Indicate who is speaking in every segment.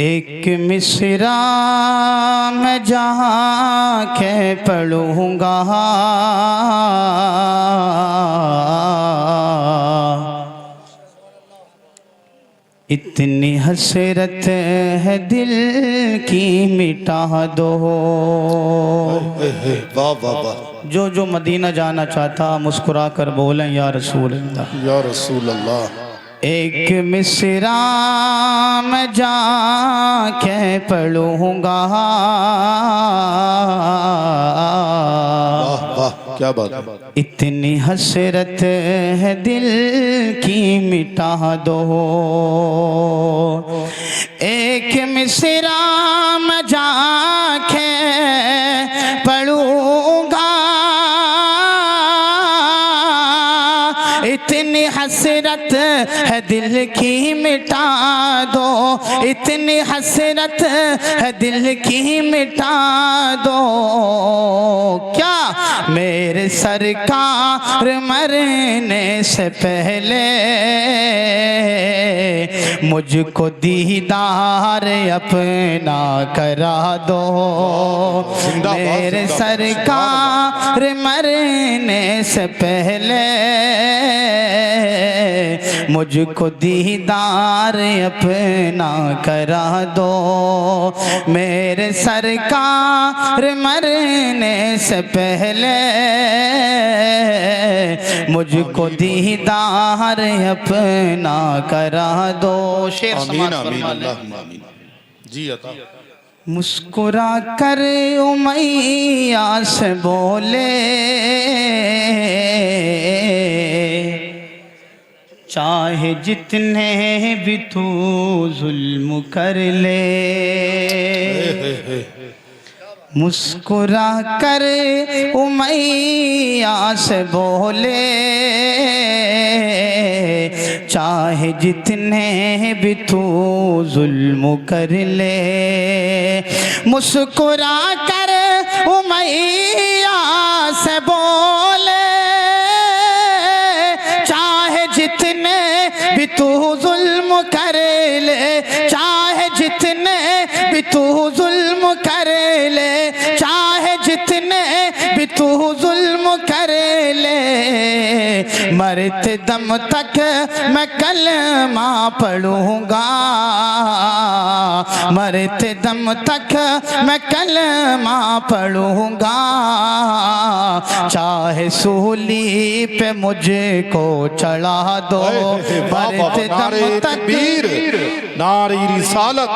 Speaker 1: एक मिसरा मैं जहाँ के पढ़ूँगा, इतनी हसरत है दिल की मिटा दो।
Speaker 2: वाह वाह वाह।
Speaker 1: जो मदीना जाना चाहता मुस्कुरा कर बोलें या रसूल अल्लाह,
Speaker 2: या रसूल अल्लाह।
Speaker 1: एक मिसरा मैं जाके पढ़ूँगा,
Speaker 2: वाह वाह क्या बात है।
Speaker 1: इतनी हसरत है दिल की मिटा दो। एक मिसरा मैं जाके पढ़ूँगा, इतनी हसरत है दिल की मिटा दो, इतनी हसरत है दिल की मिटा दो। क्या मेरे सरकार मरने से पहले मुझको दीदार अपना करा दो। मेरे सरकार मरने से पहले मुझको दीदार अपना करा दो। मेरे सरकार मरने से पहले मुझको दीदार अपना करा दो। शेर
Speaker 2: आमीन आमीन अल्लाहुम्मा आमीन। जी अता।
Speaker 1: मुस्कुरा कर उमैया से बोले, चाहे जितने भी तू जुल्म कर ले। मुस्कुरा कर उमैया से बोले, चाहे जितने भी तू जुल्म कर ले। मुस्कुरा कर उमैया से बोले, चाहे जितने भी तू जुल्म कर ले, चाहे जितने भी तू जुल्म कर ले, चाहे जितने भी तू जुल्म कर ले। मरते दम तक मैं कलमा पढ़ूँगा, मरते दम तक मैं कलमा पढ़ूँगा। चाहे सूली पे मुझको चढ़ा दो, मरते दम तक।
Speaker 2: नारे रिसालत,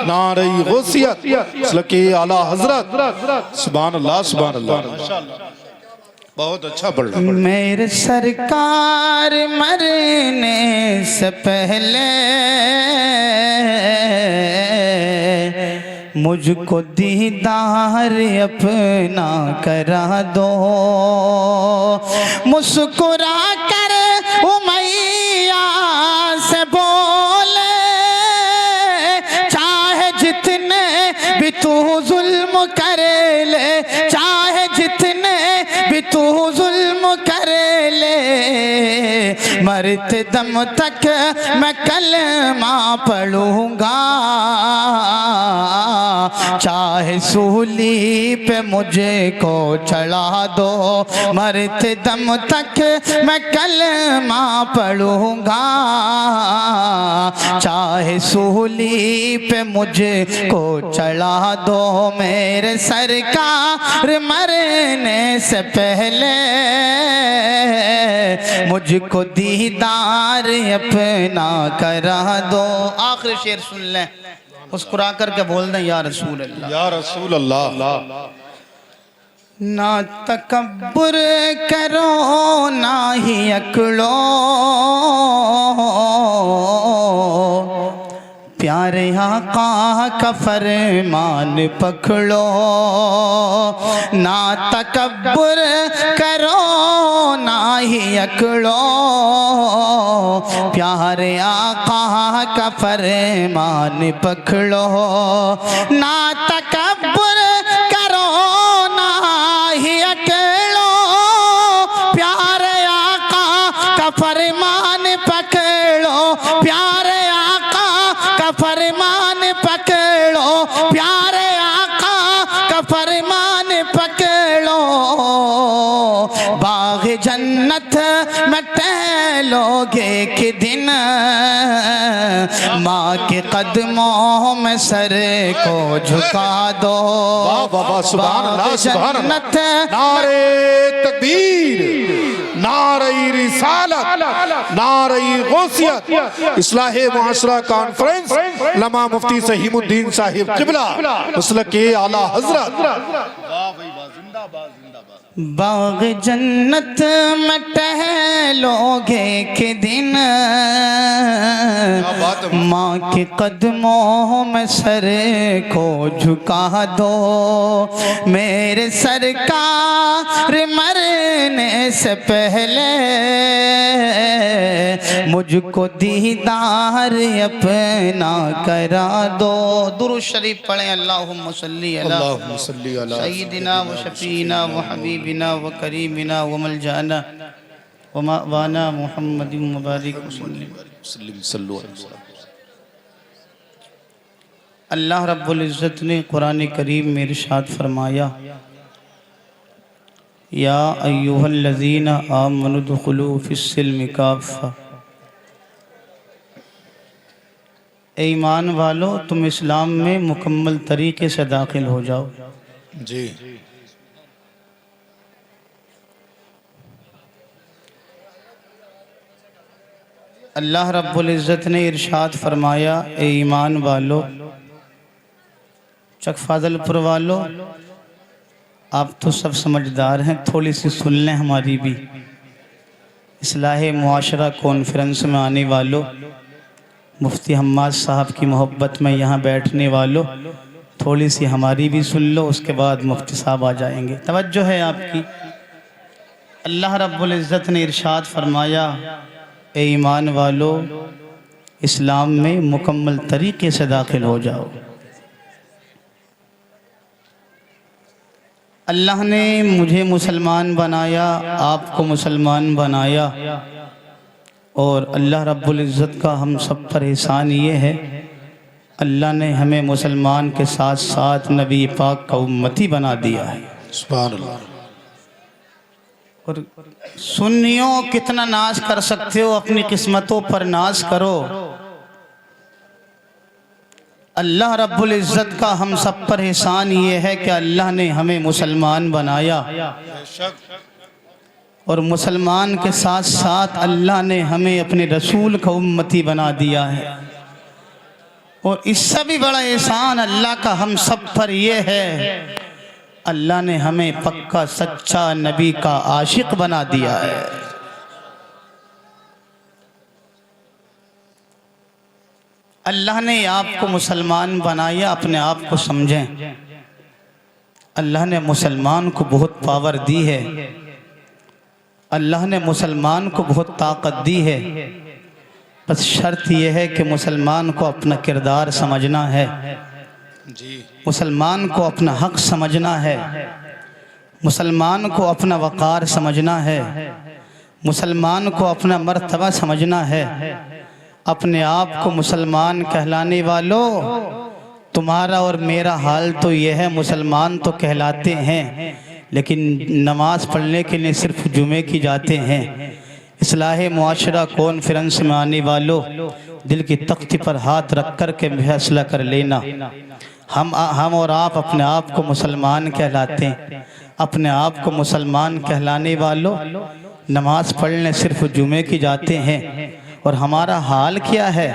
Speaker 2: नारे गौसियत, सल्के आला हजरत। सुभान अल्लाह सुभान अल्लाह। बहुत अच्छा पढ़ रहा।
Speaker 1: मेरे सरकार मरने से पहले मुझको दीदार अपना करा दो। मुस्कुरा कर उमैया से बोले, चाहे जितने भी तू जुल्म कर ले, चाहे जितने भी तू जुल्म कर ले। मरते दम तक मैं कलमा पढ़ूँगा, चाहे सूली पे मुझको चढ़ा दो। मरते दम तक मैं कलमा पढ़ूँगा, चाहे सूली पे मुझको चढ़ा दो। मेरे सरकार मरने से पहले मुझको दीदार अपना करा दो। आखिरी शेर सुन लें, मुस्कुरा करके बोल दें या रसूल अल्लाह,
Speaker 2: या रसूल अल्लाह।
Speaker 1: ना तकब्बुर करो ना ही अकड़ो, प्यारे आका का फरमान पकड़ो। ना तकब्बुर करो ना ही अकड़ो, प्यारे आका का फरमान पकड़ो। ना तकब्बुर करो ना ही अकड़ो, प्यारे आका का फरमान पकड़ो, प्यारे आका का फरमान पकड़ो, प्यारे आका का फरमान पकड़ो, बाग जन्नत में टहलोगे कि दिन, माँ के कदमों में सर को झुका दो।
Speaker 2: वाह वाह वाह, सुभान अल्लाह सुभान अल्लाह।
Speaker 1: जन्नत
Speaker 2: नारे तकबीर, नारे रिसालत, नारे गौसियत। इस्लाहे मुआशरा कॉन्फ्रेंस लमा मुफ्ती सहीमुद्दीन साहिब किबला मसलके आला हजरत। वाह भाई वाह, जिंदाबाद जिंदाबाद।
Speaker 1: बाग जन्नत में टहलोगे के दिन, माँ के कदमों में सर को झुका दो। मेरे सरकार मरने से पहले मुझको दीदार अपना करा दो। दुरूद शरीफ पढ़ें। अल्लाहुम्मा सल्ली अला सय्यिदिना व शफीना व हबीबिना व करीमिना व मलजाना व मवाना मुहम्मदिन मुबारक वसल्लम। अल्लाह रब्बुल इज़्ज़त ने कुरान करीम में इरशाद फरमाया, या अय्युहल्लज़ीना आमनु दुखुलू फिस्सिल्मि काफ़ा। ईमान वालो, तुम इस्लाम में मुकम्मल तरीके से दाखिल हो जाओ।
Speaker 2: जी।
Speaker 1: अल्लाह रब्बुल इज़्ज़त ने इरशाद फरमाया, ए ईमान वालो, चक फाजलपुर वालो, आप तो सब समझदार हैं, थोड़ी सी सुन लें हमारी भी। इस्लाहे मुआशरा कॉन्फ्रेंस में आने वालों, मुफ्ती हम्माद साहब की मोहब्बत में यहाँ बैठने वालों, थोड़ी सी हमारी भी सुन लो, उसके बाद मुफ्ती साहब आ जाएंगे। तवज्जो है आपकी। अल्लाह रब्बुल इज़्ज़त ने इरशाद फरमाया, ए ईमान वालो, इस्लाम में मुकम्मल तरीके से दाखिल हो जाओ। अल्लाह ने मुझे मुसलमान बनाया, आपको मुसलमान बनाया, और अल्लाह रब्बुल इज़्ज़त का हम सब पर एहसान ये है, अल्लाह ने हमें मुसलमान के साथ साथ नबी पाक का उम्मती बना दिया है।
Speaker 2: सुभान अल्लाह।
Speaker 1: और सुन्नियों कितना नाज कर सकते हो, अपनी किस्मतों पर नाज करो। अल्लाह रब्बुल इज़्ज़त का हम सब पर एहसान ये है कि अल्लाह ने हमें मुसलमान बनाया, और मुसलमान के साथ साथ अल्लाह ने हमें अपने रसूल का उम्मती बना दिया है। और इससे भी बड़ा एहसान अल्लाह का हम सब पर यह है, अल्लाह ने हमें पक्का सच्चा नबी का आशिक बना दिया है। अल्लाह ने आपको मुसलमान बनाया, अपने आप को समझें। अल्लाह ने मुसलमान को बहुत पावर दी है, अल्लाह ने मुसलमान को बहुत ताकत दी है। बस शर्त यह है कि मुसलमान को अपना किरदार समझना है, मुसलमान को अपना हक समझना है, मुसलमान को अपना वक़ार समझना है, मुसलमान को अपना मर्तबा समझना है। अपने आप को मुसलमान कहलाने वालों, तुम्हारा और मेरा हाल तो यह है, मुसलमान तो कहलाते हैं लेकिन नमाज पढ़ने के लिए सिर्फ जुमे की जाते हैं। इस्लाहे मुआशरा कॉन्फ्रेंस में आने वालों, दिल की तख्ती पर हाथ रख कर के फैसला कर लेना, हम और आप अपने आप को मुसलमान कहलाते हैं। अपने आप को मुसलमान कहलाने वालों, नमाज पढ़ने सिर्फ जुमे की जाते हैं। और हमारा हाल क्या है?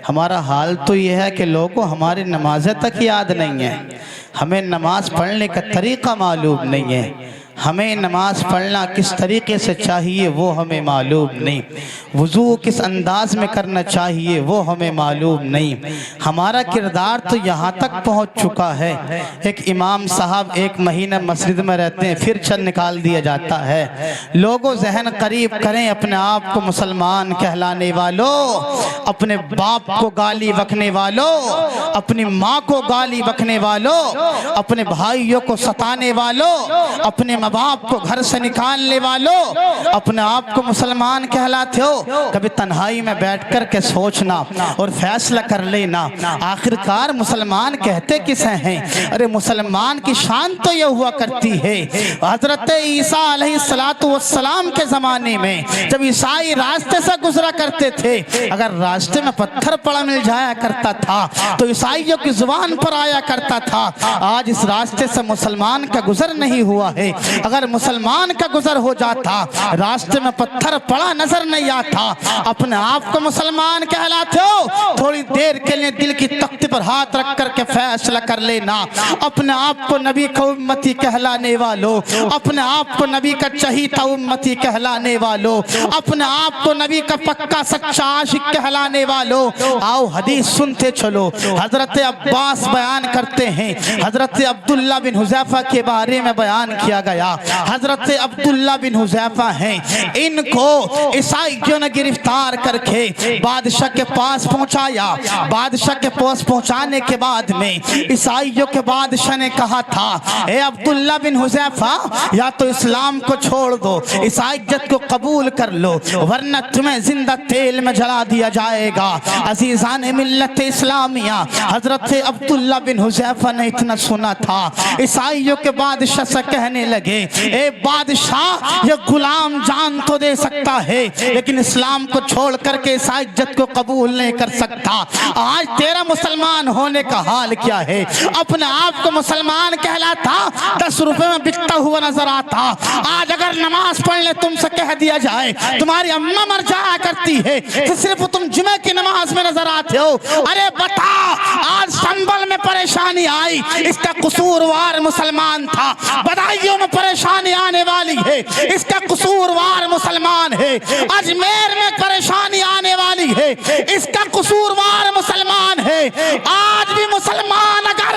Speaker 1: हमारा हाल तो यह है कि लोगों हमारी नमाज़ें तक याद नहीं है, हमें नमाज पढ़ने का तरीक़ा मालूम नहीं है, हमें नमाज पढ़ना किस तरीक़े से चाहिए वो हमें मालूम नहीं, वुज़ू किस अंदाज में करना चाहिए वो हमें मालूम नहीं। हमारा किरदार तो यहाँ तक पहुँच चुका है, एक इमाम साहब एक महीना मस्जिद में रहते हैं, फिर चंद निकाल दिया जाता है। लोगों जहन करीब करें अपने आप को मुसलमान कहलाने वालों, अपने बाप को गाली बकने वालों, अपनी माँ को गाली बकने वालों, अपने भाइयों को सताने वालों, अपने माँ बाप को घर से निकालने वालों, अपने आप को मुसलमान कहलाते हो। कभी तन्हाई में बैठ कर के सोचना और फैसला कर लेना, आखिरकार मुसलमान कहते किसे हैं। अरे मुसलमान की शान तो यह हुआ करती है, हजरत ईसा अलैहिस्सलातु वस्सलाम के ज़माने में जब ईसाई रास्ते से गुजरा करते थे, अगर रास्ते में पत्थर पड़ा मिल जाया करता था तो ईसाइयों की जुबान पर आया करता था। आज इस रास्ते से मुसलमान का गुजर नहीं हुआ है। अगर मुसलमान का गुजर हो जाता, रास्ते में पत्थर पड़ा नजर नहीं आता, अपने आप को मुसलमान कहलाते हो। थोड़ी देर के लिए दिल की तख्ती पर हाथ रख करके फैसला कर लेना, अपने आप को नबी का उम्मती कहलाने वालों, अपने आप को नबी का चहीता उम्मती कहलाने वालों, अपने आप को नबी का पक्का सच्चा आशिक कहलाने वालों, आओ हदीस सुनते चलो। हजरत अब्बास बयान करते हैं, हजरत अब्दुल्ला बिन हुज़ैफा के बारे में बयान किया गया। हजरत अब्दुल्ला बिन हुज़ैफा हैं, इनको ईसाइयों ने गिरफ्तार करके बादशाह के पास पहुंचाया। बादशाह के पास पहुंचाने के बाद में ईसाइयों के बादशाह ने कहा था, ए अब्दुल्ला बिन हुज़ैफा, या तो इस्लाम को छोड़ दो, ईसाइयत को कबूल कर लो, वरना तुम्हें जिंदा तेल में जला दिया जाएगा। अजीज़ान मिल्लत इस्लामिया, हजरत अब्दुल्ला बिन हुज़ैफा ने इतना सुना था, ईसाइयों के बादशाह से कहने लगे, ए बादशाह, ये गुलाम जान तो दे सकता है लेकिन इस्लाम को छोड़ करके ईसाइयत को कबूल नहीं कर सकता। आज तेरा मुसलमान होने का हाल क्या है। अपने आप को मुसलमान कहलाता, 10 रुपए में बिकता हुआ नजर आता। आज अगर नमाज पढ़ने तुमसे कह दिया जाए तुम्हारी अम्मा मर जाया करती है तो सिर्फ तुम जुमे की नमाज में नजर आते हो। अरे बता, आज संबल में परेशानी आई, इसका कसूरवार मुसलमान था। बदायूं में परेशानी आने वाली है, इसका कसूरवार मुसलमान है। अजमेर में परेशानी आने वाली है, इसका कसूरवार मुसलमान है। आज भी मुसलमान अगर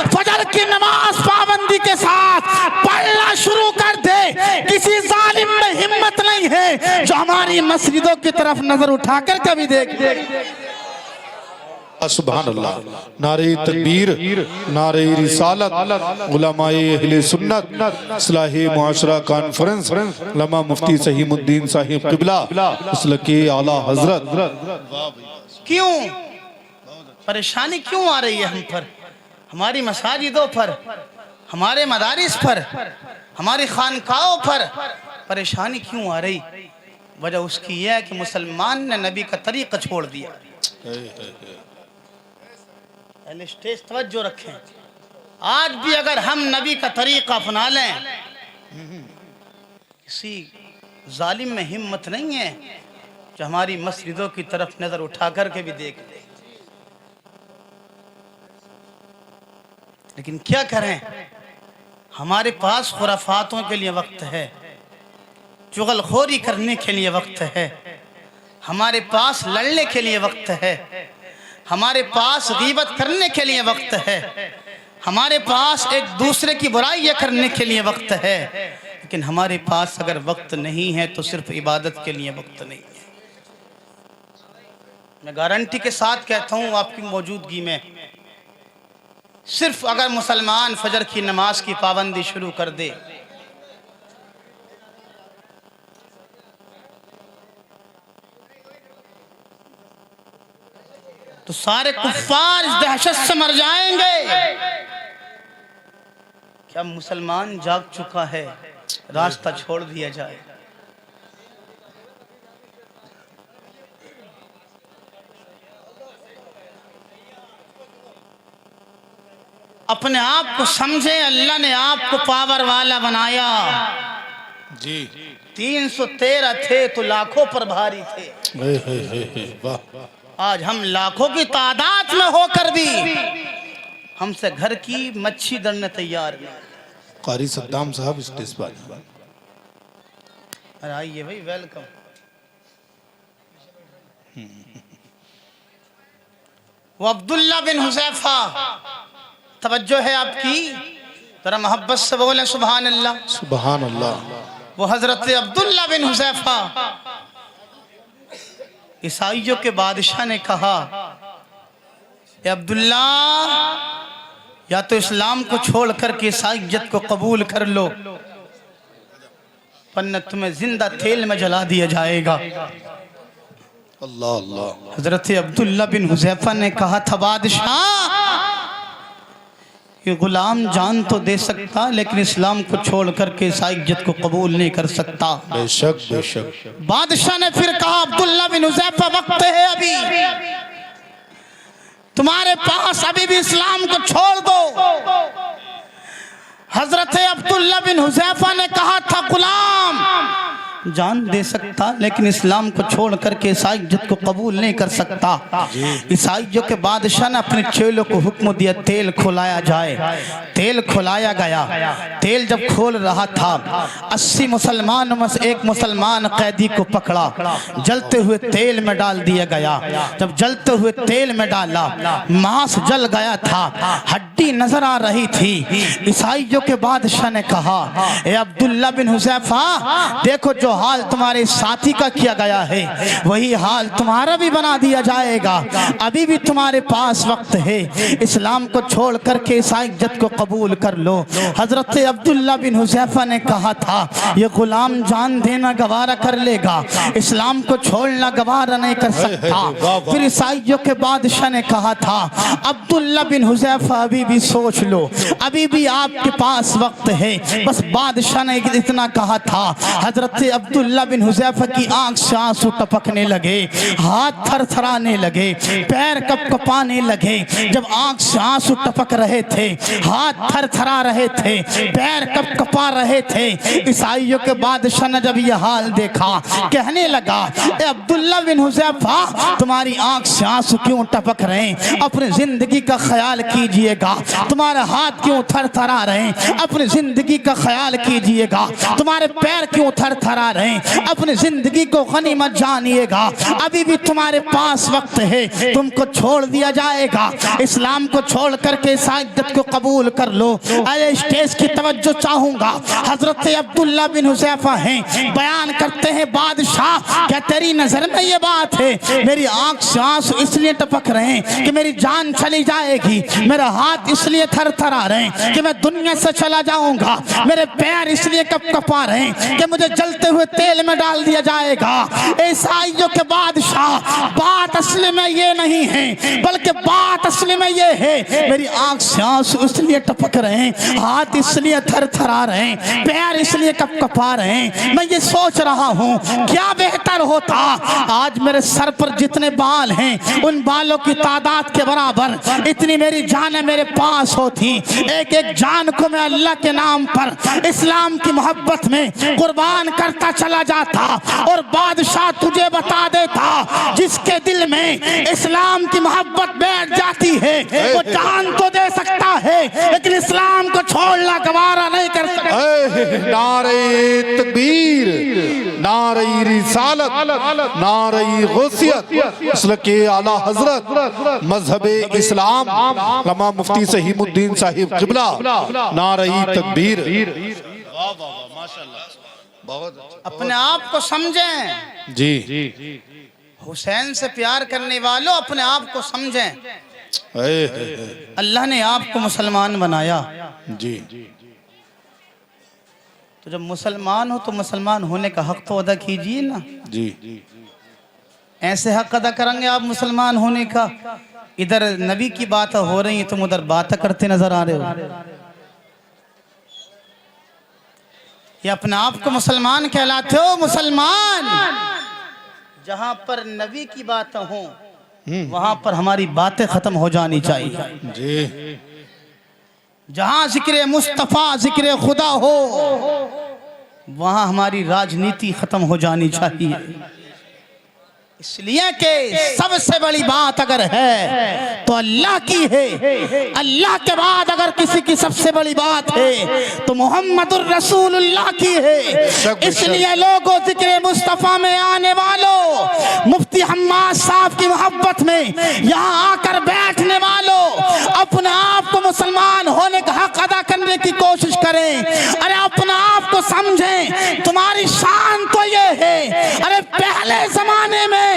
Speaker 1: फजर की नमाज पाबंदी के साथ पढ़ना शुरू कर दे, किसी जालिम में हिम्मत नहीं है जो हमारी मस्जिदों की तरफ नजर उठाकर कभी देख।
Speaker 2: सुभान अल्लाह। नारे तकबीर, नारे रिसालत, उलमाए अहले सुन्नत, इस्लाहे मुआशरा कॉन्फ्रेंस, लमा मुफ्ती सहीमुद्दीन साहिब किबला, इसलके आला हजरत।
Speaker 1: क्यों परेशानी क्यों आ रही है हम पर, हमारी मसाजिदों पर, हमारे मदारिस पर, हमारी खानकाओं पर परेशानी क्यों आ रही? वजह उसकी यह है कि मुसलमान ने नबी का तरीका छोड़ दिया। स्टेज तवज्जो रखें, आज भी अगर हम नबी का तरीका अपना लें, किसी जालिम में हिम्मत नहीं है जो हमारी मस्जिदों की तरफ नजर उठा करके भी देख ले। लेकिन क्या करें, हमारे पास खुराफातों के लिए वक्त है, चुगलखोरी करने के लिए वक्त है, हमारे पास लड़ने के लिए वक्त है, हमारे पास गीबत करने के लिए वक्त है, हमारे पास एक दूसरे की बुराइयां करने के लिए वक्त है। लेकिन हमारे पास अगर वक्त नहीं है तो सिर्फ इबादत के लिए वक्त नहीं है। मैं गारंटी के साथ कहता हूँ, आपकी मौजूदगी में सिर्फ अगर मुसलमान फजर की नमाज की पाबंदी शुरू कर दे, तो सारे कुफ्फार इस दहशत से मर जाएंगे। क्या मुसलमान जाग चुका है, रास्ता छोड़ दिया जाए। अपने आप को समझे, अल्लाह ने आपको पावर वाला बनाया
Speaker 2: जी।
Speaker 1: 313 थे तो लाखों पर भारी थे।
Speaker 2: वाह।
Speaker 1: आज हम लाखों की तादाद में होकर भी हमसे घर की मच्छी दरने तैयार नहीं।
Speaker 2: कारी सद्दाम साहब स्टेज पर।
Speaker 1: अरे आइए भाई, वेलकम। वो अब्दुल्ला बिन हुज़ैफा, तवज्जो है आपकी, जरा मोहब्बत से बोले सुभान अल्लाह।
Speaker 2: सुभान अल्लाह।
Speaker 1: वो हजरत अब्दुल्ला बिन हुज़ैफा, ईसाइयों के बादशाह ने कहा, ए अब्दुल्ला, या तो इस्लाम को छोड़ करके ईसाइयत को कबूल कर लो, वरना तुम्हें जिंदा तेल में जला दिया जाएगा।
Speaker 2: अल्लाह अल्लाह।
Speaker 1: हजरत अब्दुल्ला बिन हुज़ैफा ने कहा था, बादशाह ये गुलाम जान तो दे सकता लेकिन इस्लाम को छोड़ करके इस इज्जत को कबूल नहीं कर सकता।
Speaker 2: बेशक बेशक।
Speaker 1: बादशाह ने फिर कहा, अब्दुल्ला बिन हुज़ैफा वक्त है अभी, तुम्हारे पास अभी भी इस्लाम को छोड़ दो। हजरत अब्दुल्ला बिन हुज़ैफा ने कहा था, गुलाम जान दे सकता लेकिन इस्लाम को छोड़ करके ईसाइयत को कबूल नहीं कर सकता। ईसाइयों के बादशाह ने अपने चेलों को हुक्म दिया, तेल खोलाया जाए। तेल खोलाया गया। तेल जब खोल रहा था, 80 मुसलमानों में से एक मुसलमान कैदी को पकड़ा, जलते हुए तेल में डाल दिया गया। जब जलते हुए तेल में डाला, मांस जल गया था, हड्डी नजर आ रही थी। ईसाइयों के बादशाह ने कहा, ए अब्दुल्ला बिन हुज़ैफा, देखो जो हाल तुम्हारे साथी का किया गया है वही हाल तुम्हारा भी बना दिया जाएगा। अभी भी तुम्हारे पास वक्त है, इस्लाम को छोड़ करके ईसाइयत को कबूल कर लो। हजरत अब्दुल्ला बिन हुज़ैफा ने कहा था, ये गुलाम जान देना गवारा कर लेगा, इस्लाम को छोड़ना गवारा नहीं कर सकता। फिर ईसाइयों के बादशाह ने कहा था, अब्दुल्ला बिन हुज़ैफा अभी भी सोच लो, अभी भी आपके पास वक्त है। बस बादशाह ने इतना कहा था, हजरत अब्दुल्ला बिन हुज़ैफा की आंख से आंसू टपकने लगे, हाथ थरथराने लगे, पैर कपकपाने लगे। जब आंख से आंसू टपक रहे थे, हाथ थरथरा रहे थे, पैर कपकपा रहे थे, ईसाइयों के बादशाह ने जब यह हाल देखा, कहने लगा, ए अब्दुल्ला बिन हुज़ैफा, तुम्हारी आंख से आंसू क्यों टपक रहे हैं? अपनी जिंदगी का ख्याल कीजिएगा। तुम्हारे हाथ क्यों थरथरा रहे हैं? अपनी जिंदगी का ख्याल कीजिएगा। तुम्हारे पैर क्यों थरथरा रहे हैं? अपनी जिंदगी को गनीमत जानिएगा। अभी भी तुम्हारे पास वक्त है, तुमको छोड़ दिया जाएगा। इस्लाम को छोड़ करके ईसाइयत को कबूल कर लो। अरे स्टेज की तवज्जो चाहूंगा। हजरत अब्दुल्ला बिन हुज़ैफा हैं, बयान करते हैं, बादशाह क्या तेरी नजर में ये बात है? मेरी आंख से आंसू इसलिए टपक रहे हैं कि मेरी जान चली जाएगी, मेरा हाथ इसलिए थरथरा रहे हैं कि मैं दुनिया से चला जाऊंगा, मेरे पैर इसलिए कपकपा रहे हैं कि मुझे जलते हुए तेल में डाल दिया जाएगा। ईसाइयों के बादशाह, बात असली में ये नहीं है, बल्कि बात असली में ये है, मेरी आंख से आंसू इसलिए टपक रहे हैं, हाथ इसलिए थरथरा रहे हैं, पैर इसलिए कपकपा रहे हैं। मैं ये सोच रहा हूँ क्या बेहतर होता, आज मेरे सर पर जितने बाल हैं उन बालों की तादाद के बराबर इतनी मेरी जान मेरे पास होती, एक एक जान को मैं अल्लाह के नाम पर इस्लाम की मोहब्बत में कुर्बान करता चला जाता। और बादशाह तुझे बता देता, जिसके दिल में इस्लाम की मोहब्बत बैठ जाती है वो जान तो दे सकता है लेकिन इस्लाम को छोड़ना गवारा नहीं कर सकता।
Speaker 2: नारे तकबीर, नारे रिसालत, नारे गौसियत, मसलके आला हजरत, मजहबे इस्लाम, लमा मुफ्ती सहीमुद्दीन साहिब किबला, नारे तकबीर। वाह वाह वाह, माशाल्लाह, बहुत अच्छा।
Speaker 1: अपने आप को समझें
Speaker 2: जी,
Speaker 1: हुसैन से प्यार करने वालों, अपने आप को समझें। अल्लाह ने आपको मुसलमान बनाया
Speaker 2: जी,
Speaker 1: तो जब मुसलमान हो तो मुसलमान होने का हक तो अदा कीजिए ना।
Speaker 2: जी,
Speaker 1: ऐसे हक अदा करेंगे आप मुसलमान होने का, इधर नबी की बात हो रही है तुम उधर बात करते नजर आ रहे हो। ये अपने आप को मुसलमान कहलाते हो? मुसलमान जहां पर नबी की बात हो वहां पर हमारी बातें खत्म हो जानी चाहिए।
Speaker 2: जी,
Speaker 1: जहां जिक्र मुस्तफा जिक्र खुदा हो वहां हमारी राजनीति खत्म हो जानी चाहिए। इसलिए कि सबसे बड़ी बात अगर है तो अल्लाह की है, अल्लाह के बाद अगर किसी की सबसे बड़ी बात है तो मोहम्मदुर रसूलुल्लाह की है। इसलिए लोगों जिक्र मुस्तफा में आने वालों, मुफ्ती हम्माद साहब की मोहब्बत में यहाँ आकर बैठने वालों, अपने आप को मुसलमान होने का हक अदा करने की कोशिश करें। अरे अपने आप को समझें, तुम्हारी शान तो ये है। अरे पहले जमाने में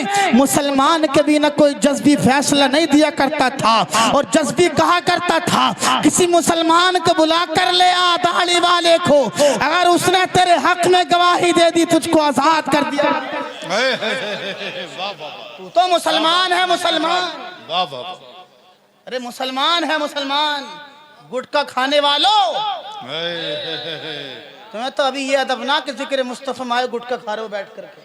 Speaker 1: मुसलमान कभी न कोई जज्बी फैसला नहीं दिया करता था और जज्बी कहा करता था किसी मुसलमान को बुला कर ले आ दाढ़ी वाले को, अगर उसने तेरे हक में गवाही दे दी तुझको आजाद कर दिया। तू तो मुसलमान है मुसलमान, अरे मुसलमान है मुसलमान, गुटखा खाने वालों तुम्हें तो अभी ये अदब ना कि जिक्र मुस्तफा माए गुटखा खा रहे हो बैठ करके,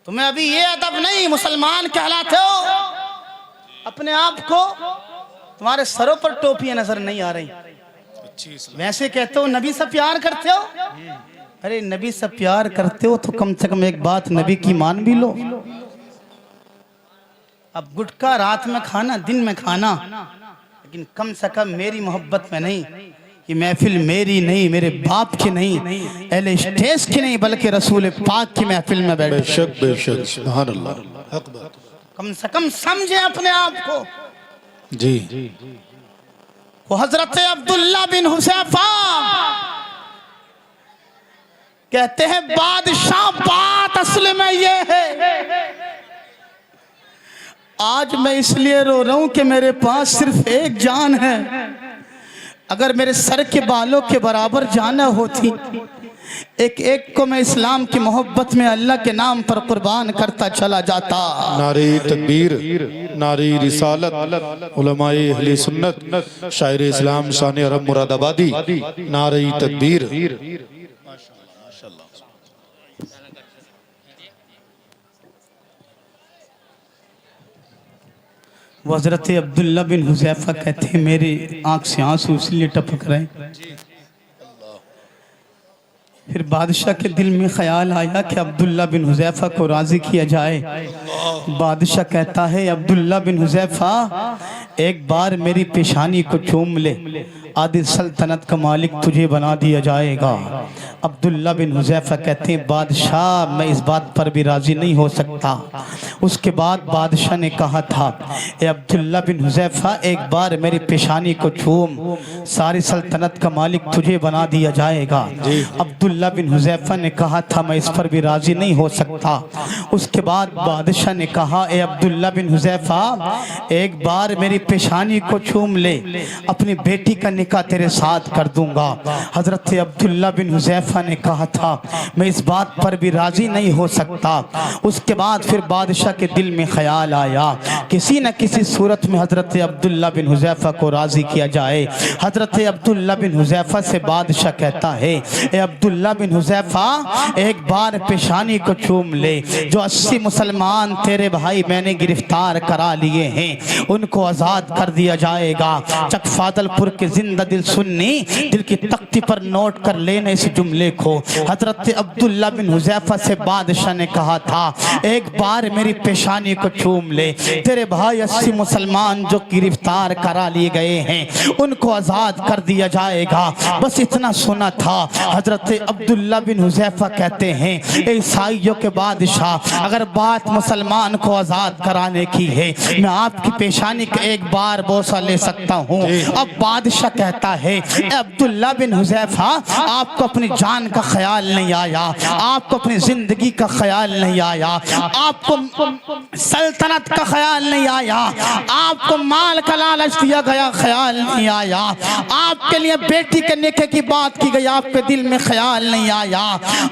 Speaker 1: तुम्हें अभी ये अदब नहीं, मुसलमान कहलाते हो। अपने आप को तुम्हारे सरों पर टोपियां नजर नहीं आ रही, वैसे कहते हो नबी से प्यार करते हो। अरे नबी से प्यार करते हो तो कम से कम एक बात नबी की मान भी लो। अब गुटखा रात में खाना दिन में खाना, लेकिन कम से कम मेरी मोहब्बत में नहीं, ये महफिल मेरी नहीं, मेरे बाप की नहीं, अहले स्टेज की नहीं, बल्कि रसूल पाक की महफिल में बैठे।
Speaker 2: बेशक बेशक, सुभान अल्लाह, हक बात।
Speaker 1: कम से कम समझे अपने आप को।
Speaker 2: जी,
Speaker 1: वो हजरत अब्दुल्ला बिन हुज़ैफा कहते हैं बादशाह बात असल में ये है, आज मैं इसलिए रो रहा हूं कि मेरे पास सिर्फ एक जान है, अगर मेरे सर के बालों के बराबर जाना होती एक एक को मैं इस्लाम की मोहब्बत में अल्लाह के नाम पर कुर्बान करता चला जाता।
Speaker 2: नारे तकबीर, नारे रिसालत, उलमाए अहले सुन्नत, शायर इस्लाम शान अरब मुरादाबादी, नारे तकबीर।
Speaker 1: हज़रत अब्दुल्ला बिन हुज़ैफा कहते हैं मेरी आंख से आंसू इसलिए टपक रहे। फिर बादशाह के दिल में ख्याल आया कि अब्दुल्ला बिन हुज़ैफा को राज़ी किया जाए। बादशाह कहता है अब्दुल्ला बिन हुज़ैफा एक बार मेरी पेशानी को चूम ले, आदि सल्तनत का मालिक तुझे बना दिया जाएगा। अब्दुल्ला बिन हुज़ैफा कहते हैं बादशाह मैं इस बात पर भी राज़ी नहीं हो सकता। उसके बाद बादशाह ने कहा था ए अब्दुल्ला बिन हुज़ैफा एक बार मेरी पेशानी को चूम, सारी सल्तनत का मालिक तुझे बना दिया जाएगा। अब्दुल्ला बिन हुज़ैफा ने कहा था मैं इस पर भी राज़ी नहीं हो सकता। उसके बाद बादशाह ने कहा ए अब्दुल्ला बिन हुज़ैफा एक बार मेरी पेशानी को चूम ले, अपनी बेटी का निकाह तेरे साथ कर दूंगा। हजरत अब्दुल्ला बिन हुज़ैफा ने कहा था मैं इस बात पर भी राजी नहीं हो सकता। उसके बाद फिर बादशाह के दिल में ख्याल आया किसी न किसी सूरत में हजरत अब्दुल्ला बिन हुज़ैफा को राजी किया जाए। हजरत अब्दुल्ला बिन हुज़ैफा से बादशाह कहता है ए अब्दुल्ला बिन हुज़ैफा एक बार पेशानी को चूम ले, जो 80 मुसलमान तेरे भाई मैंने गिरफ्तार करा लिए हैं उनको आज़ाद कर दिया जाएगा। चक फादलपुर के जिंदा दिल सुन्नी दिल की तख्ती पर नोट कर लेने इस जुमले को। हजरत अब्दुल्ला बिन हुज़ैफा से बादशाह ने कहा था एक बार मेरी पेशानी को चूम ले, तेरे भाई 80 मुसलमान जो गिरफ्तार करा लिए गए हैं उनको आज़ाद कर दिया जाएगा। बस इतना सुना था। हजरत अब्दुल्ला बिन हुज़ैफा कहते हैं ईसाइयों के बादशाह अगर बात मुसलमान को आज़ाद कराने की है मैं आपकी पेशानी का एक बार बोसा ले सकता हूँ। अब बादशाह कहता है अब्दुल्ला बिन हुज़ैफा आपको अपनी जान का ख्याल नहीं आया, आपको अपनी जिंदगी का ख्याल नहीं आया, आपको सल्तनत का ख्याल नहीं आया, आपको माल का लालच दिया गया ख्याल नहीं आया, आपके लिए बेटी के निकाह की बात की गई आपके दिल में ख्याल नहीं आया,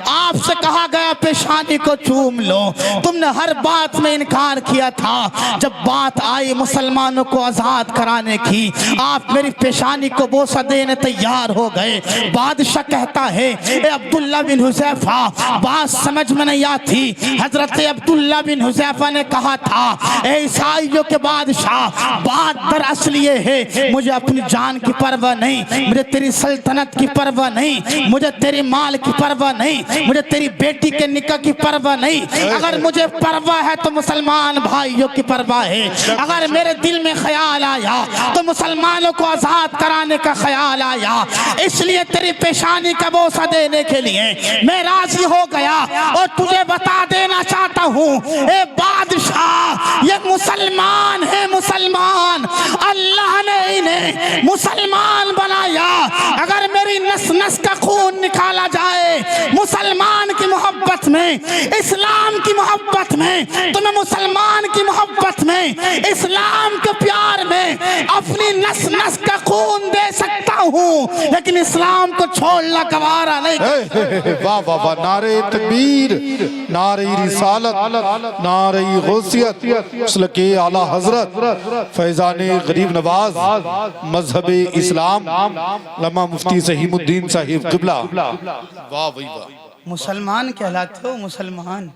Speaker 1: आपसे कहा गया पेशानी को चूम लो, तुमने हर बात में इनकार किया था। जब बात आई मुसलमानों को आज़ाद कराने की आप मेरी पेशानी को बोसा देने तैयार हो गए। बादशाह कहता है ए अब्दुल्ला बिन हुज़ैफा बात समझ में नहीं आती। हजरत अब्दुल्ला बिन हुज़ैफा ने कहा था ए ईसाइयों के बादशाह बात दरअसल ये है मुझे अपनी जान की परवाह नहीं, मुझे तेरी सल्तनत की परवाह नहीं, मुझे तेरी माल की परवाह नहीं, मुझे तेरी बेटी के निकाह की परवाह नहीं। अगर मुझे परवाह है तो मुसलमान भाइयों की परवाह है। अगर मेरे दिल में ख्याल आया तो मुसलमानों को आज़ाद कराने का ख्याल आया, इसलिए तेरी पेशानी का बोसा देने के लिए मैं राजी हो गया। और तुझे बता देना चाहता हूँ ए बादशाह ये मुसलमान है, मुसलमान अल्लाह ने इन्हें मुसलमान बनाया। अगर मेरी नस नस का खून निकाला जाए मुसलमान की मोहब्बत मोहब्बत में, इस्लाम की मोहब्बत में, तो मैं मुसलमान की मोहब्बत में, इस्लाम के प्यार में अपनी नस नस का खून दे सकता हूँ, लेकिन इस्लाम को छोड़ना गवारा नहीं।
Speaker 2: वाह वाह वाह, नारे तकबीर, नारे रिसालत, नारे गौसियत, मसलके आला हजरत फैजाने गरीब नवाज मजहब इस्लाम लम्मा मुफ्ती सहीमुद्दीन साहिब क़िबला। वाह भाई वाह।
Speaker 1: मुसलमान कहलाते हो मुसलमान।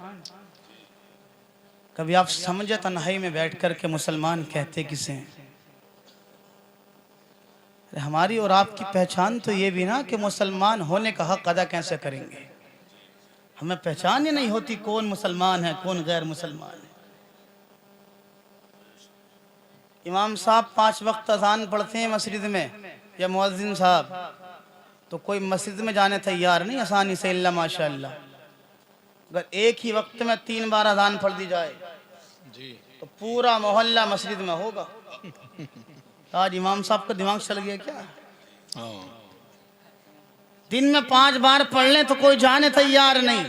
Speaker 1: कभी आप समझे तन्हाई में बैठ कर के मुसलमान कहते किसे हैं? हमारी और आपकी पहचान तो ये भी ना कि मुसलमान होने का हक अदा कैसे करेंगे। हमें पहचान ही नहीं होती कौन मुसलमान है कौन गैर मुसलमान है। इमाम साहब 5 वक्त अजान पढ़ते हैं मस्जिद में या मुअज्जिन साहब, तो कोई मस्जिद में जाने तैयार नहीं आसानी से, इल्ला माशाअल्लाह। अगर एक ही वक्त में 3 बार अजान पढ़ दी जाए तो पूरा मोहल्ला मस्जिद में होगा। आज इमाम साहब का दिमाग चल गया क्या? दिन में 5 बार पढ़ लें तो कोई जाने तैयार नहीं,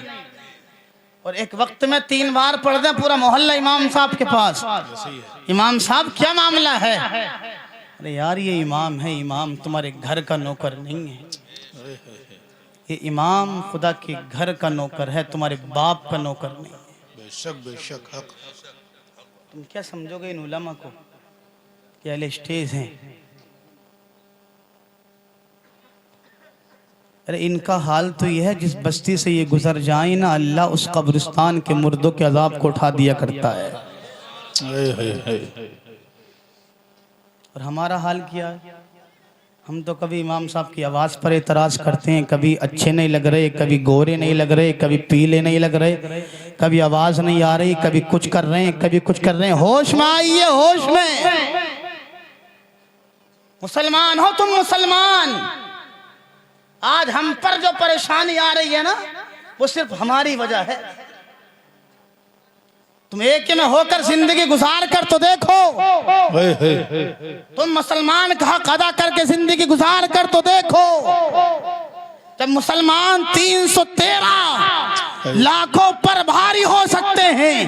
Speaker 1: और एक वक्त में 3 बार पढ़ दें पूरा मोहल्ला इमाम साहब के पास। इमाम साहब क्या मामला है? अरे यार ये इमाम है, इमाम तुम्हारे घर का नौकर नहीं है। ये इमाम खुदा के घर का नौकर है, तुम्हारे बाप का नौकर नहीं है।
Speaker 2: बेशक बेशक हक।
Speaker 1: तुम क्या समझोगे इन उलमा को कि अहले स्टेज हैं? अरे इनका हाल तो ये है जिस बस्ती से ये गुजर जाए ना, अल्लाह उस कब्रिस्तान के मुर्दों के अजाब को उठा दिया करता है। और हमारा हाल क्या है? हम तो कभी इमाम साहब की आवाज़ पर एतराज़ करते हैं, कभी अच्छे नहीं लग रहे, कभी गोरे नहीं लग रहे, कभी पीले नहीं लग रहे, कभी आवाज़ नहीं आ रही, कभी कुछ कर रहे हैं, कभी कुछ कर रहे हैं। होश में आइए, होश में। मुसलमान हो तुम, मुसलमान। आज हम पर जो परेशानी आ रही है ना, वो सिर्फ हमारी वजह है। तुम एक में होकर जिंदगी गुजार कर तो देखो। तुम मुसलमान का हक अदा करके जिंदगी गुजार कर तो देखो। जब मुसलमान 313 लाखों पर भारी हो सकते हैं,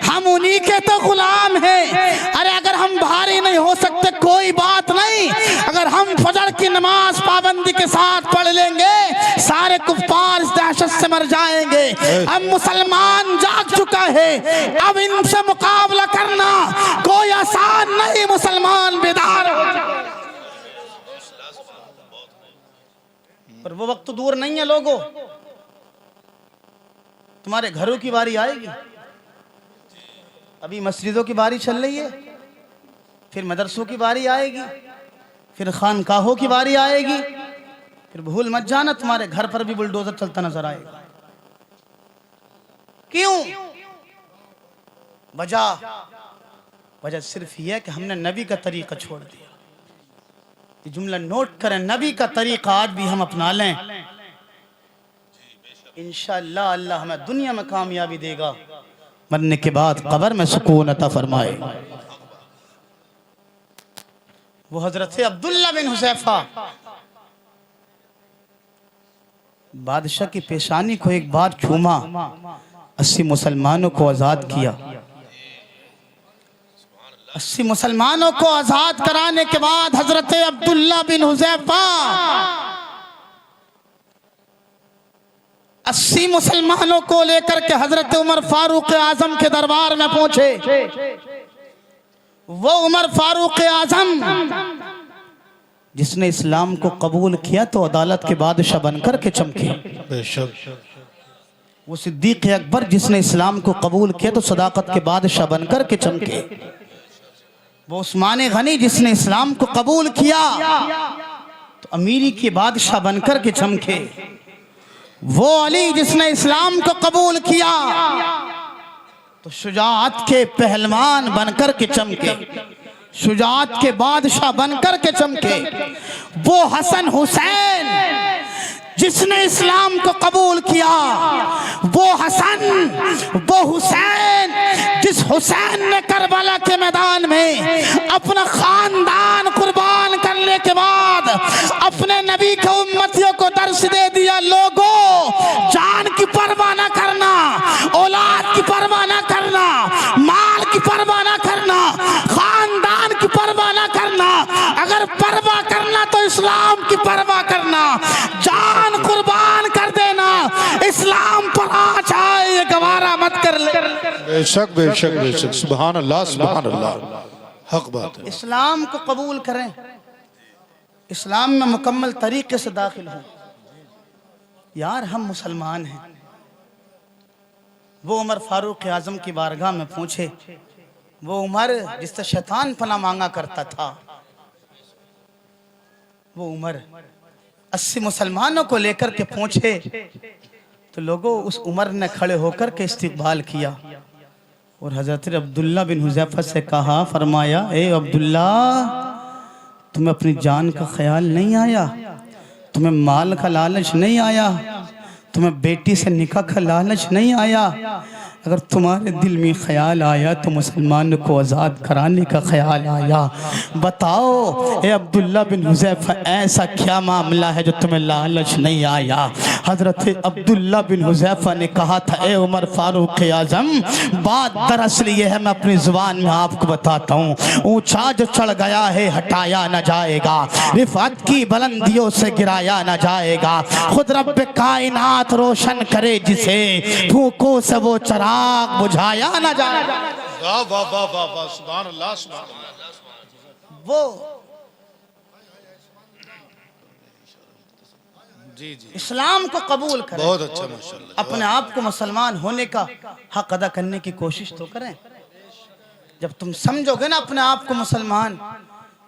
Speaker 1: हम उन्हीं के तो गुलाम हैं। अरे अगर हम भारी नहीं हो सकते कोई बात नहीं, अगर हम फजर की नमाज पाबंदी के साथ पढ़ लेंगे सारे कुफ्फार इस दहशत से मर जाएंगे। अब मुसलमान जाग चुका है, अब इनसे मुकाबला करना कोई आसान नहीं। मुसलमान बेदार हो चुके हैं। पर वो वक्त तो दूर नहीं है लोगों, तुम्हारे घरों की बारी आएगी। अभी मस्जिदों की बारी चल रही है, फिर मदरसों की बारी आएगी, फिर खानकाहों की बारी आएगी। फिर भूल मत जाना तुम्हारे घर पर भी बुलडोजर चलता नजर आएगा। क्यों? वजह सिर्फ यह है कि हमने नबी का तरीका छोड़ दिया। ये जुमला नोट करें, नबी का तरीका आज भी हम अपना लें, इंशाअल्लाह अल्लाह हमें दुनिया में कामयाबी देगा, मरने के बाद कब्र में सुकून अता फरमाए। वो हजरत अब्दुल्ला बिन हुज़ैफा बादशाह की पेशानी को एक बार चूमा, 80 मुसलमानों को आजाद किया। 80 मुसलमानों को आजाद कराने के बाद हजरत अब्दुल्ला बिन हुज़ैफा 80 मुसलमानों को लेकर के हजरत उमर फारूक आजम के दरबार में पहुंचे। वो उमर फारूक आजम जिसने इस्लाम को कबूल किया तो अदालत के बादशाह बनकर के चमके। वो सिद्दीक अकबर जिसने इस्लाम को कबूल किया तो सदाकत के बादशाह बनकर के चमके। वो उस्मान गनी जिसने इस्लाम को कबूल किया तो अमीरी के बादशाह बनकर के चमके। वो अली जिसने इस्लाम को कबूल किया तो शुजाअत के पहलवान बनकर के चमके, शुजाअत के बादशाह बनकर के चमके। वो हसन हुसैन जिसने इस्लाम को कबूल किया, वो हसन, वो हुसैन, जिस हुसैन ने करबला के मैदान में अपना खानदान कुर्बान करने के बाद अपने नबी के उम्मतियों को दर्श दे दिया, लोगों जान की परवाह न करना, तो इस्लाम की परवाह करना, जान कुर्बान कर देना, इस्लाम पर आ जाए ये गवारा मत कर ले।
Speaker 2: बेशक बेशक बेशक, सुभान अल्लाह सुभान अल्लाह, हक बात है।
Speaker 1: इस्लाम को कबूल करें, इस्लाम में मुकम्मल तरीके से दाखिल हों। यार हम मुसलमान हैं। वो उमर फारूक आजम की बारगाह में पूछे, वो उमर जिससे शैतान पना मांगा करता था, वो उमर 80 मुसलमानों को लेकर के पूछे तो लोगों उस उमर ने खड़े होकर के इस्तिकबाल किया और हजरत अब्दुल्ला बिन हुज़ैफा से कहा, फरमाया, ए अब्दुल्ला, तुम्हें अपनी जान का ख्याल नहीं आया? तुम्हें माल का लालच नहीं आया? तुम्हें बेटी से निकाह का लालच नहीं आया? अगर तुम्हारे दिल में ख्याल आया तो मुसलमान को आज़ाद कराने का ख्याल आया, बताओ ए अब्दुल्ला बिन हुज़ैफा, ऐसा क्या मामला है जो तुम्हें लालच नहीं आया? हज़रत अब्दुल्ला बिन हुज़ैफा ने कहा था, ए उमर फारूक आज़म, बात दरअसल ये है, मैं अपनी ज़ुबान में आपको बताता हूँ, ऊंचा जो चढ़ गया है हटाया न जाएगा, रिफ़त की बुलंदियों से गिराया न जाएगा, खुद रब्ब कायनात रोशन करे जिसे, भूखों से वो चराग बुझाया न जाएगा।
Speaker 2: वाह वाह वाह वाह वाह, सुभान अल्लाह सुभान अल्लाह।
Speaker 1: वो
Speaker 2: जी जी,
Speaker 1: इस्लाम को कबूल करें,
Speaker 2: बहुत अच्छा, माशाल्लाह।
Speaker 1: अपने आप को मुसलमान होने का हक अदा करने की कोशिश तो करें। जब तुम समझोगे ना अपने आप को मुसलमान,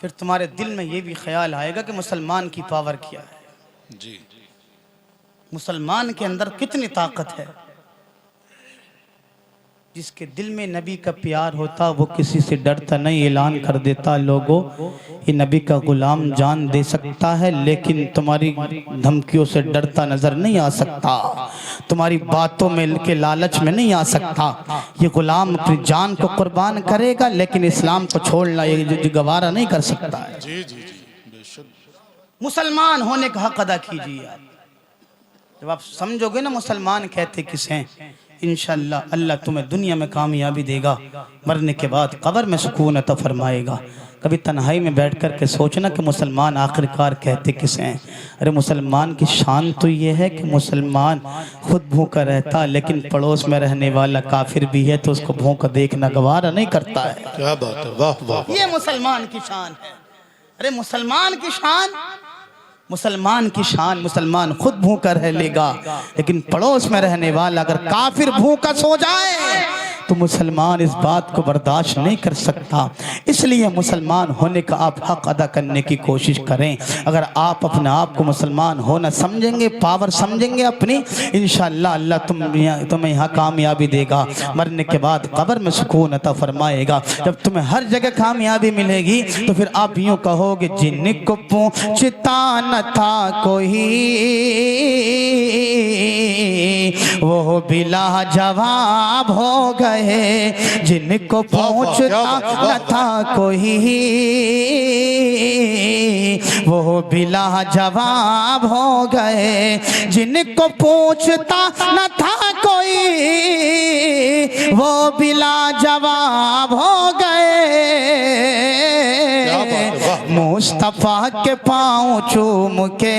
Speaker 1: फिर तुम्हारे दिल में ये भी ख्याल आएगा कि मुसलमान की पावर क्या है,
Speaker 2: जी,
Speaker 1: मुसलमान के अंदर कितनी ताकत है। जिसके दिल में नबी का प्यार होता वो किसी से डरता नहीं, ऐलान कर देता, लोगों ये नबी का गुलाम जान दे सकता है लेकिन तुम्हारी धमकियों से डरता नजर नहीं आ सकता, तुम्हारी बातों में के लालच में नहीं आ सकता। ये गुलाम अपनी जान को कुर्बान करेगा लेकिन इस्लाम को छोड़ना ये गवारा नहीं कर सकता है।
Speaker 2: जी जी जी, बेशक।
Speaker 1: मुसलमान होने का हक अदा कीजिए यार। जब आप समझोगे ना मुसलमान कहते किस हैं, इंशाअल्लाह अल्लाह तुम्हें दुनिया में कामयाबी देगा, मरने के बाद कब्र में सुकून अता फरमाएगा। कभी तन्हाई में बैठ कर के सोचना कि मुसलमान आखिरकार कहते किस हैं। अरे मुसलमान की शान तो ये है कि मुसलमान खुद भूखा रहता लेकिन पड़ोस में रहने वाला काफिर भी है तो उसको भूखा देखना गवारा नहीं करता है।
Speaker 2: क्या बात है, वाह वाह।
Speaker 1: ये मुसलमान की शान है। अरे मुसलमान की शान, मुसलमान की शान, मुसलमान खुद भूखा रह लेगा लेकिन पड़ोस में रहने वाला अगर काफिर भूखा सो जाए तो मुसलमान इस बात को बर्दाश्त नहीं कर सकता। इसलिए मुसलमान होने का आप हक अदा करने की कोशिश करें। अगर आप अपने आप को मुसलमान होना समझेंगे, पावर समझेंगे अपनी, इंशाअल्लाह अल्लाह तुम्हें यहाँ कामयाबी देगा, मरने के बाद कब्र में सुकून अता फरमाएगा। जब तुम्हें हर जगह कामयाबी मिलेगी तो फिर आप यूँ कहोगे, जिनको पूछता न था कोई वो बिला जवाब हो गए, जिनको पूछता न था कोई वो बिला जवाब हो गए, जिनको पूछता न था कोई वो बिला जवाब हो गए। मुस्तफा के पाँव चूम के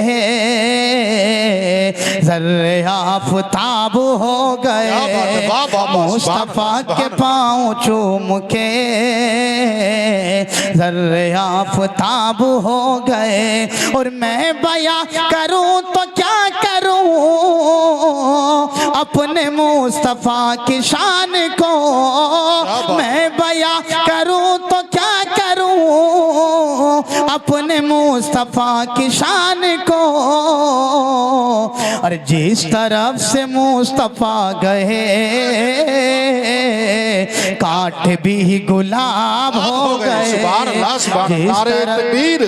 Speaker 1: ज़र्रे आफ़ताब हो गए, मुस्तफा के पाँव चूम के ज़र्रे आफ़ताब हो गए। और मैं बयां करूं तो क्या करूं अपने मुस्तफा की शान को, मैं बयां करूं तो क्या करूं अपने मुस्तफा की शान को। और जिस तरफ से मुस्तफा गए काट भी गुलाब हो गए।
Speaker 2: नारे तकबीर,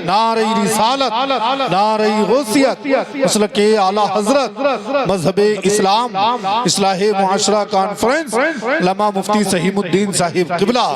Speaker 2: नारे रिसालत, नारे गौसियत, मसलके आला हजरत, मजहबे इस्लाम, इस्लाहे मुआशरा कॉन्फ्रेंस, लमा मुफ्ती सहीमुद्दीन साहिब क़िबला।